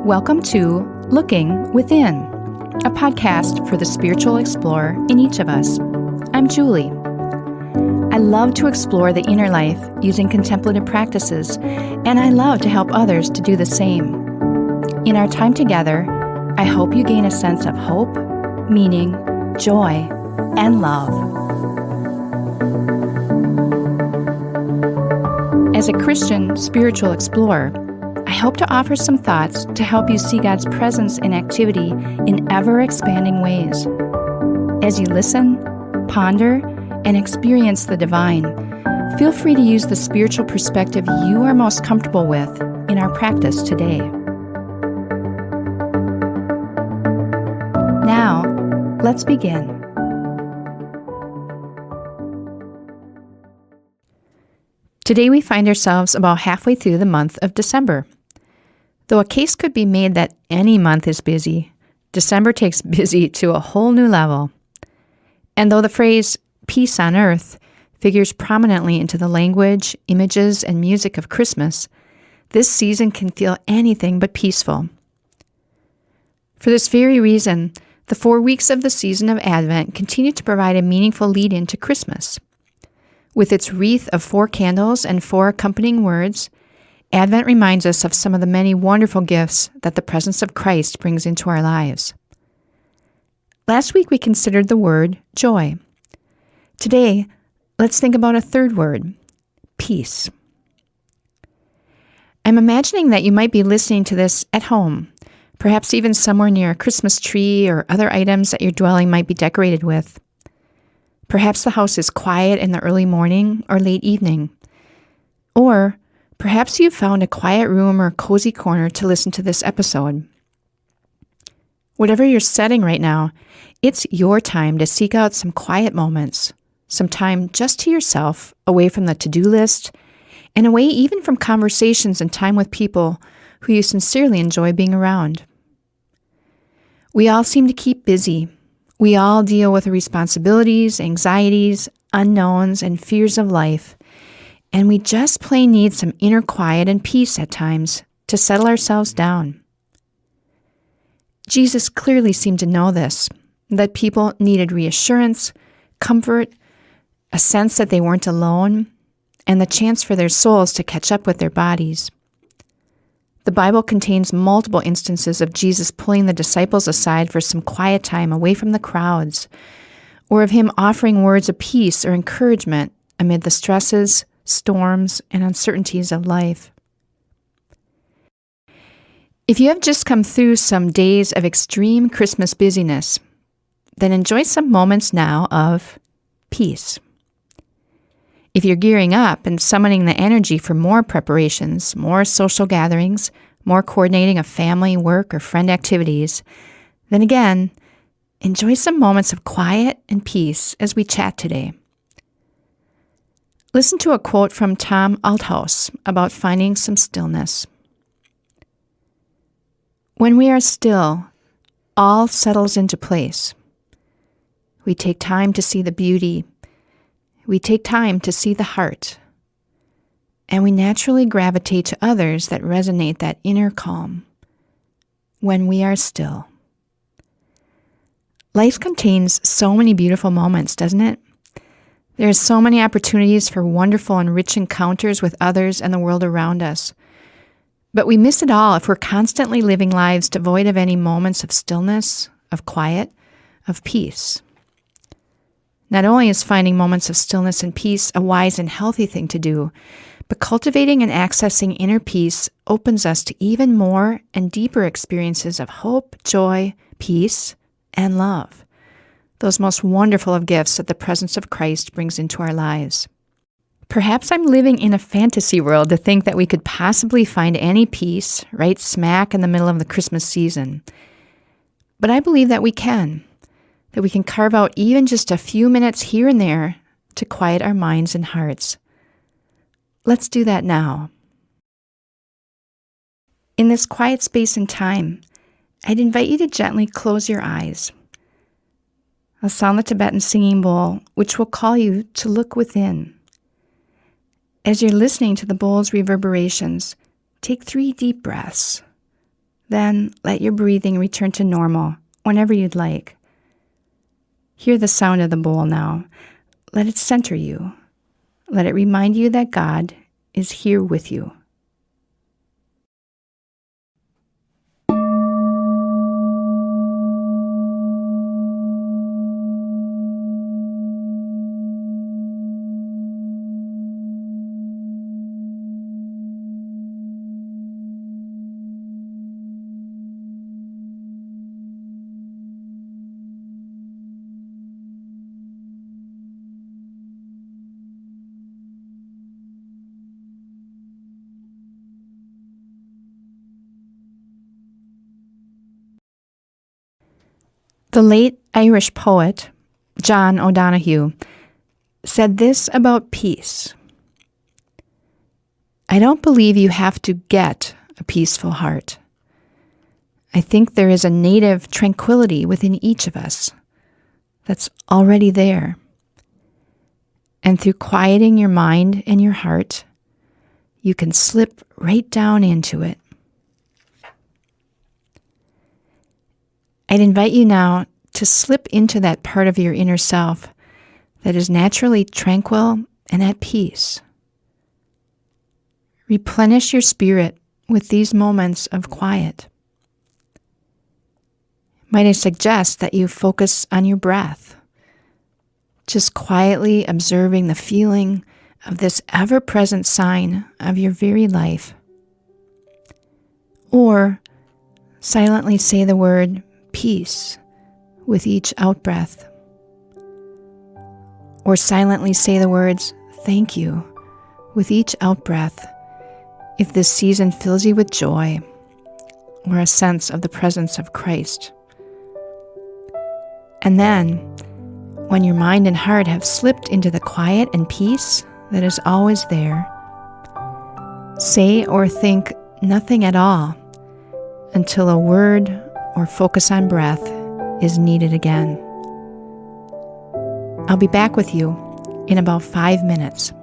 Welcome to Looking Within, a podcast for the spiritual explorer in each of us. I'm Julie. I love to explore the inner life using contemplative practices, and I love to help others to do the same. In our time together, I hope you gain a sense of hope, meaning, joy, and love. As a Christian spiritual explorer, I hope to offer some thoughts to help you see God's presence in activity in ever-expanding ways. As you listen, ponder, and experience the divine, feel free to use the spiritual perspective you are most comfortable with in our practice today. Now, let's begin. Today we find ourselves about halfway through the month of December. Though a case could be made that any month is busy, December takes busy to a whole new level. And though the phrase peace on earth figures prominently into the language, images, and music of Christmas, this season can feel anything but peaceful. For this very reason, the 4 weeks of the season of Advent continue to provide a meaningful lead-in to Christmas. With its wreath of 4 candles and 4 accompanying words, Advent reminds us of some of the many wonderful gifts that the presence of Christ brings into our lives. Last week we considered the word joy. Today, let's think about a third word, peace. I'm imagining that you might be listening to this at home, perhaps even somewhere near a Christmas tree or other items that your dwelling might be decorated with. Perhaps the house is quiet in the early morning or late evening. Or perhaps you've found a quiet room or cozy corner to listen to this episode. Whatever your setting right now, it's your time to seek out some quiet moments, some time just to yourself, away from the to-do list, and away even from conversations and time with people who you sincerely enjoy being around. We all seem to keep busy. We all deal with the responsibilities, anxieties, unknowns, and fears of life, and we just plain need some inner quiet and peace at times to settle ourselves down. Jesus clearly seemed to know this, that people needed reassurance, comfort, a sense that they weren't alone, and the chance for their souls to catch up with their bodies. The Bible contains multiple instances of Jesus pulling the disciples aside for some quiet time away from the crowds, or of him offering words of peace or encouragement amid the stresses, storms, and uncertainties of life. If you have just come through some days of extreme Christmas busyness, then enjoy some moments now of peace. If you're gearing up and summoning the energy for more preparations, more social gatherings, more coordinating of family, work, or friend activities, then again, enjoy some moments of quiet and peace as we chat today. Listen to a quote from Tom Althaus about finding some stillness. When we are still, all settles into place. We take time to see the beauty. We take time to see the heart. And we naturally gravitate to others that resonate that inner calm. When we are still. Life contains so many beautiful moments, doesn't it? There are so many opportunities for wonderful and rich encounters with others and the world around us. But we miss it all if we're constantly living lives devoid of any moments of stillness, of quiet, of peace. Not only is finding moments of stillness and peace a wise and healthy thing to do, but cultivating and accessing inner peace opens us to even more and deeper experiences of hope, joy, peace, and love. Those most wonderful of gifts that the presence of Christ brings into our lives. Perhaps I'm living in a fantasy world to think that we could possibly find any peace right smack in the middle of the Christmas season. But I believe that we can carve out even just a few minutes here and there to quiet our minds and hearts. Let's do that now. In this quiet space and time, I'd invite you to gently close your eyes. I'll sound the Tibetan singing bowl, which will call you to look within. As you're listening to the bowl's reverberations, take 3 deep breaths. Then let your breathing return to normal whenever you'd like. Hear the sound of the bowl now. Let it center you. Let it remind you that God is here with you. The late Irish poet, John O'Donohue, said this about peace. I don't believe you have to get a peaceful heart. I think there is a native tranquility within each of us that's already there. And through quieting your mind and your heart, you can slip right down into it. I'd invite you now to slip into that part of your inner self that is naturally tranquil and at peace. Replenish your spirit with these moments of quiet. Might I suggest that you focus on your breath, just quietly observing the feeling of this ever-present sign of your very life. Or silently say the word peace with each out-breath. Or silently say the words thank you with each out-breath if this season fills you with joy or a sense of the presence of Christ. And then, when your mind and heart have slipped into the quiet and peace that is always there, say or think nothing at all until a word or focus on breath is needed again. I'll be back with you in about 5 minutes.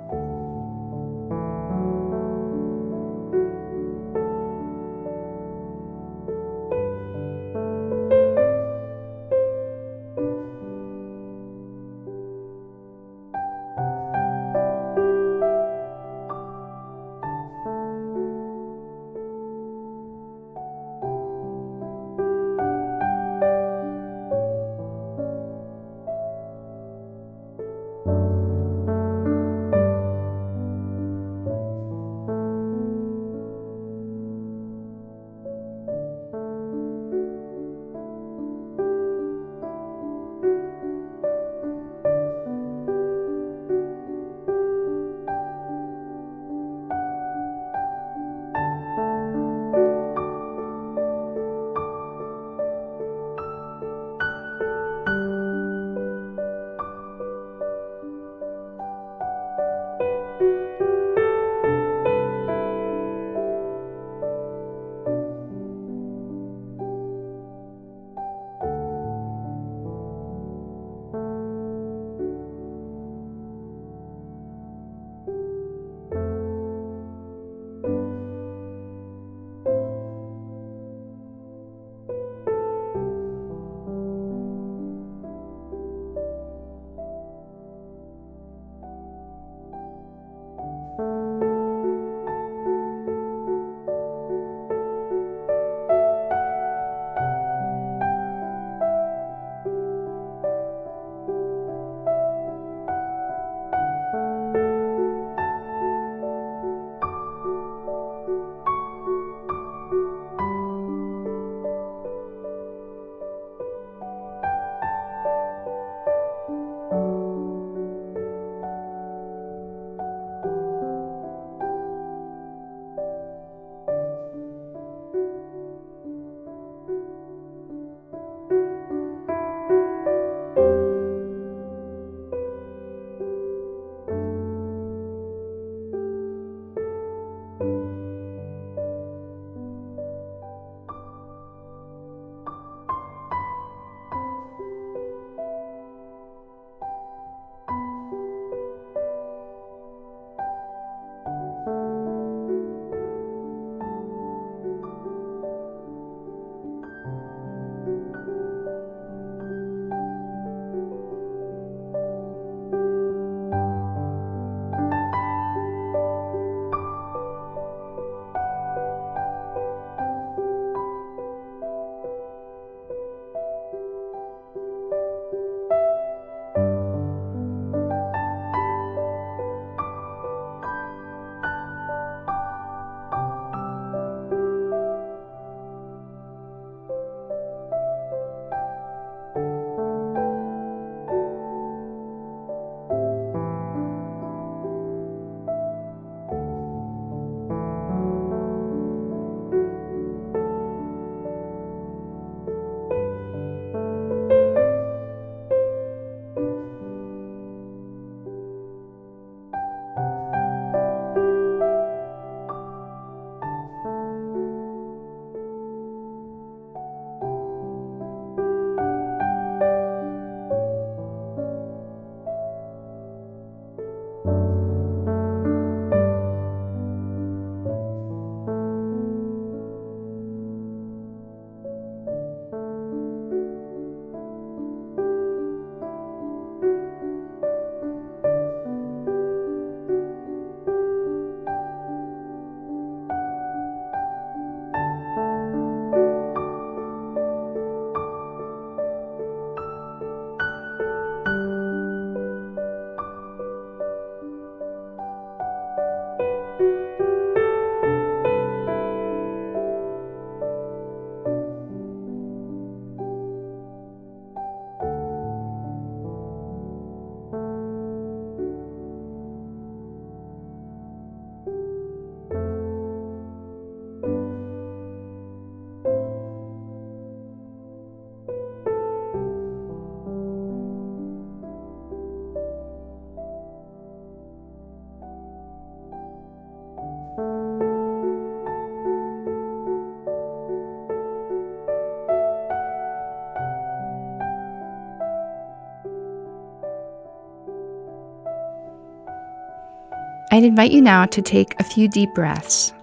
I'd invite you now to take a few deep breaths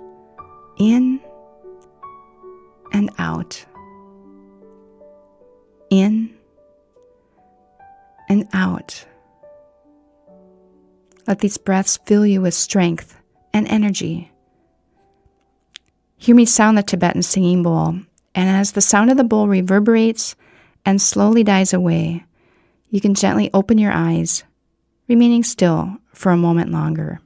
in and out. In and out. Let these breaths fill you with strength and energy. Hear me sound the Tibetan singing bowl, and as the sound of the bowl reverberates and slowly dies away, you can gently open your eyes, remaining still for a moment longer.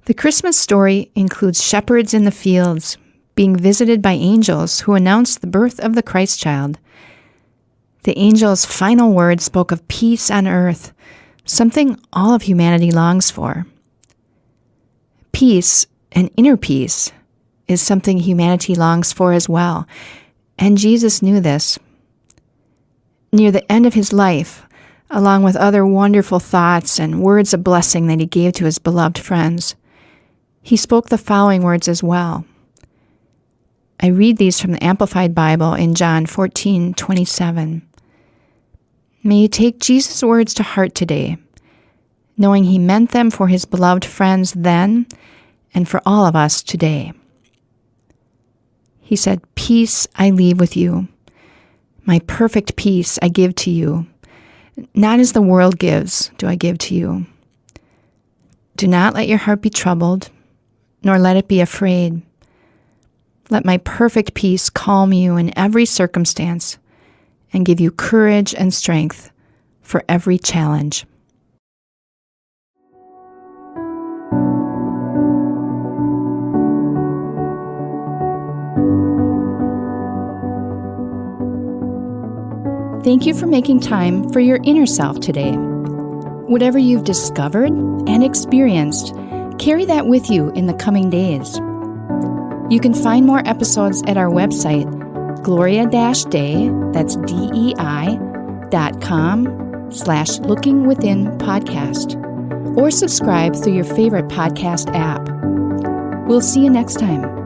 The Christmas story includes shepherds in the fields being visited by angels who announced the birth of the Christ child. The angels' final words spoke of peace on earth, something all of humanity longs for. Peace, and inner peace, is something humanity longs for as well, and Jesus knew this. Near the end of his life, along with other wonderful thoughts and words of blessing that he gave to his beloved friends, he spoke the following words as well. I read these from the Amplified Bible in John 14:27. May you take Jesus' words to heart today, knowing he meant them for his beloved friends then and for all of us today. He said, "Peace I leave with you. My perfect peace I give to you. Not as the world gives do I give to you. Do not let your heart be troubled, nor let it be afraid. Let my perfect peace calm you in every circumstance and give you courage and strength for every challenge." Thank you for making time for your inner self today. Whatever you've discovered and experienced, carry that with you in the coming days. You can find more episodes at our website, gloria-dei, that's DEI.com/lookingwithinpodcast, or subscribe through your favorite podcast app. We'll see you next time.